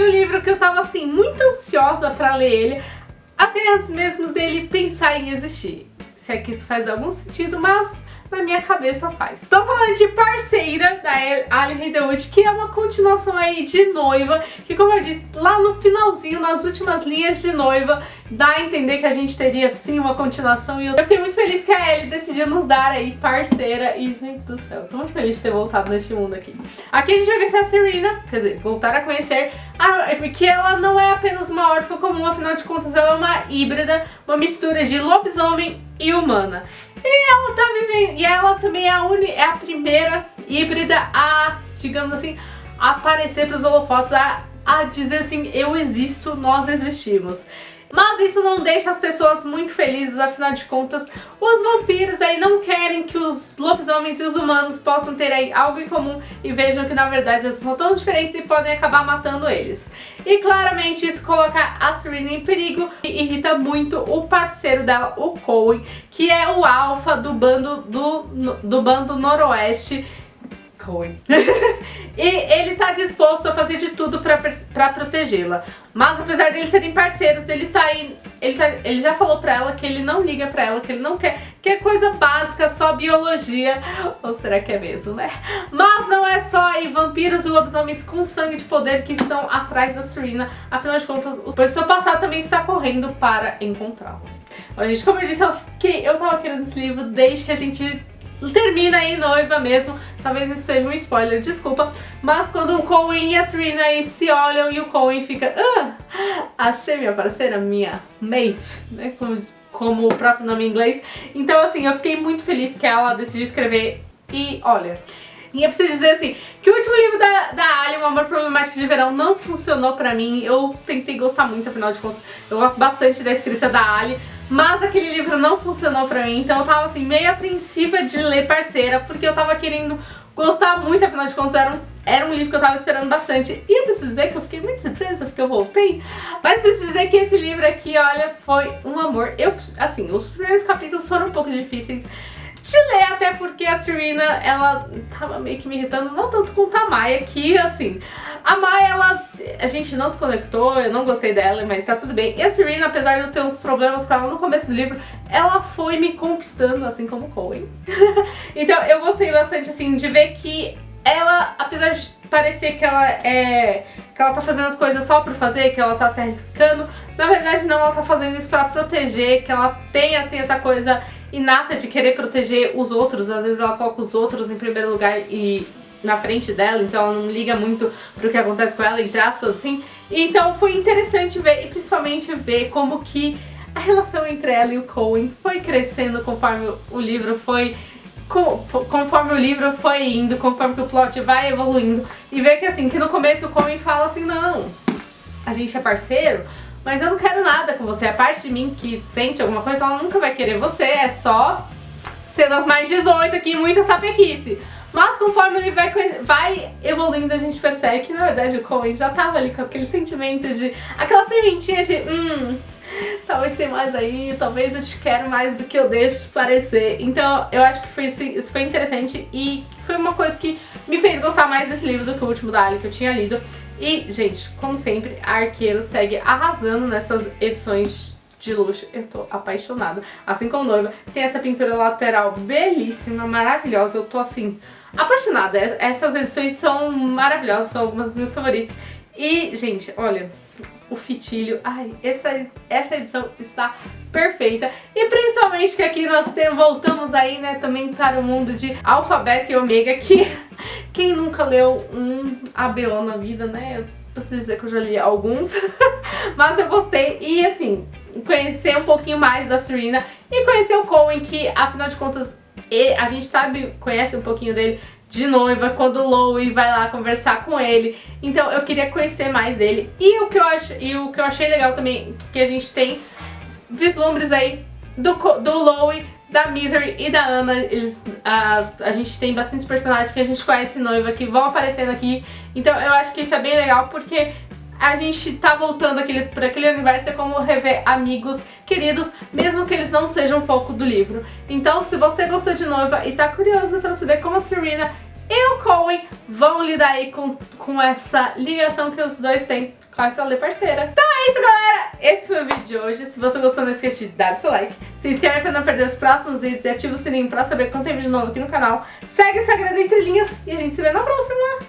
um livro que eu tava assim, muito ansiosa pra ler ele, até antes mesmo dele pensar em existir. Se é que isso faz algum sentido, mas na minha cabeça faz. Tô falando de Parceira, da Ali Hazelwood, que é uma continuação aí de Noiva, que como eu disse, lá no finalzinho, nas últimas linhas de Noiva, dá a entender que a gente teria sim uma continuação, e eu fiquei muito feliz que a Ellie decidiu nos dar aí Parceira, e gente do céu, tô muito feliz de ter voltado neste mundo aqui. Aqui a gente vai conhecer a Serena, quer dizer, voltar a conhecer, porque ela não é apenas uma órfã comum, afinal de contas ela é uma híbrida, uma mistura de lobisomem e humana. E ela tá vivendo, e ela também é a primeira híbrida a, digamos assim, a aparecer pros holofotes, a dizer assim, eu existo, nós existimos. Mas isso não deixa as pessoas muito felizes, afinal de contas, os vampiros aí não querem que os lobisomens e os humanos possam ter aí algo em comum e vejam que na verdade eles são tão diferentes e podem acabar matando eles. E claramente isso coloca a Serena em perigo e irrita muito o parceiro dela, o Coen, que é o alfa do bando noroeste. Coen. E ele tá disposto a fazer de tudo pra protegê-la. Mas apesar deles serem parceiros, ele já falou pra ela que ele não liga pra ela, que ele não quer, que é coisa básica, só biologia. Ou será que é mesmo, né? Mas não é só aí vampiros e lobisomens com sangue de poder que estão atrás da Serena. Afinal de contas, o seu passado também está correndo para encontrá-la. Olha, gente, como eu disse, eu tava querendo esse livro desde que a gente termina aí Noiva mesmo, talvez isso seja um spoiler, desculpa, mas quando o Coen e a Serena aí se olham e o Coen fica, achei minha parceira, minha mate, né, como o próprio nome em inglês. Então assim, eu fiquei muito feliz que ela decidiu escrever e olha, e eu preciso dizer assim, que o último livro da Ali, O Amor Problemático de Verão, não funcionou pra mim. Eu tentei gostar muito, afinal de contas, eu gosto bastante da escrita da Ali, mas aquele livro não funcionou pra mim, então eu tava assim, meio apreensiva de ler Parceira, porque eu tava querendo gostar muito, afinal de contas era um livro que eu tava esperando bastante. E eu preciso dizer que eu fiquei muito surpresa, porque eu voltei, mas preciso dizer que esse livro aqui, olha, foi um amor. Assim, os primeiros capítulos foram um pouco difíceis de ler, até porque a Serena, ela tava meio que me irritando, não tanto quanto a Maya, que assim, a Maya, a gente não se conectou, eu não gostei dela, mas tá tudo bem. E a Serena, apesar de eu ter uns problemas com ela no começo do livro, ela foi me conquistando, assim como o Coen. Então eu gostei bastante, assim, de ver que ela, apesar de parecer que ela tá fazendo as coisas só por fazer, que ela tá se arriscando, na verdade não, ela tá fazendo isso pra proteger, que ela tem, assim, essa coisa inata de querer proteger os outros. Às vezes ela coloca os outros em primeiro lugar e na frente dela, então ela não liga muito pro que acontece com ela, entre aspas, assim. Então foi interessante ver, e principalmente ver como que a relação entre ela e o Coen foi crescendo conforme o livro foi indo, conforme que o plot vai evoluindo, e ver que assim, que no começo o Coen fala assim, não, a gente é parceiro, mas eu não quero nada com você, a parte de mim que sente alguma coisa, ela nunca vai querer você, é só cenas mais 18 aqui, muita sapequice. Mas conforme ele vai evoluindo, a gente percebe que na verdade o Coen já tava ali com aquele sentimento de, aquela sementinha de, talvez tenha mais aí, talvez eu te quero mais do que eu deixo de parecer. Então eu acho que isso foi interessante e foi uma coisa que me fez gostar mais desse livro do que o último da Ali que eu tinha lido. E, gente, como sempre, a Arqueiro segue arrasando nessas edições de luxo. Eu tô apaixonada. Assim como Noiva, tem essa pintura lateral belíssima, maravilhosa. Eu tô, assim, apaixonada. Essas edições são maravilhosas, são algumas das minhas favoritas. E, gente, olha, o fitilho, ai, essa edição está perfeita. E principalmente que aqui nós voltamos aí, né, também para o mundo de Alfabeto e Ômega, que quem nunca leu um ABO na vida, né, eu preciso dizer que eu já li alguns, mas eu gostei. E assim, conhecer um pouquinho mais da Serena e conhecer o Coen, que afinal de contas a gente conhece um pouquinho dele de Noiva, quando o Louie vai lá conversar com ele. Então eu queria conhecer mais dele. E o que eu achei legal também, que a gente tem vislumbres aí do Louie, da Misery e da Anna. A gente tem bastantes personagens que a gente conhece em Noiva que vão aparecendo aqui. Então eu acho que isso é bem legal, porque a gente tá voltando para aquele universo, é como rever amigos queridos, mesmo que eles não sejam foco do livro. Então, se você gostou de Noiva e tá curioso pra saber como a Serena e o Coen vão lidar aí com essa ligação que os dois têm, corre pra ler, parceira. Então é isso, galera. Esse foi o vídeo de hoje. Se você gostou, não esqueça de dar o seu like. Se inscreve pra não perder os próximos vídeos e ativa o sininho pra saber quando tem vídeo novo aqui no canal. Segue o Instagram das Estrelinhas e a gente se vê na próxima.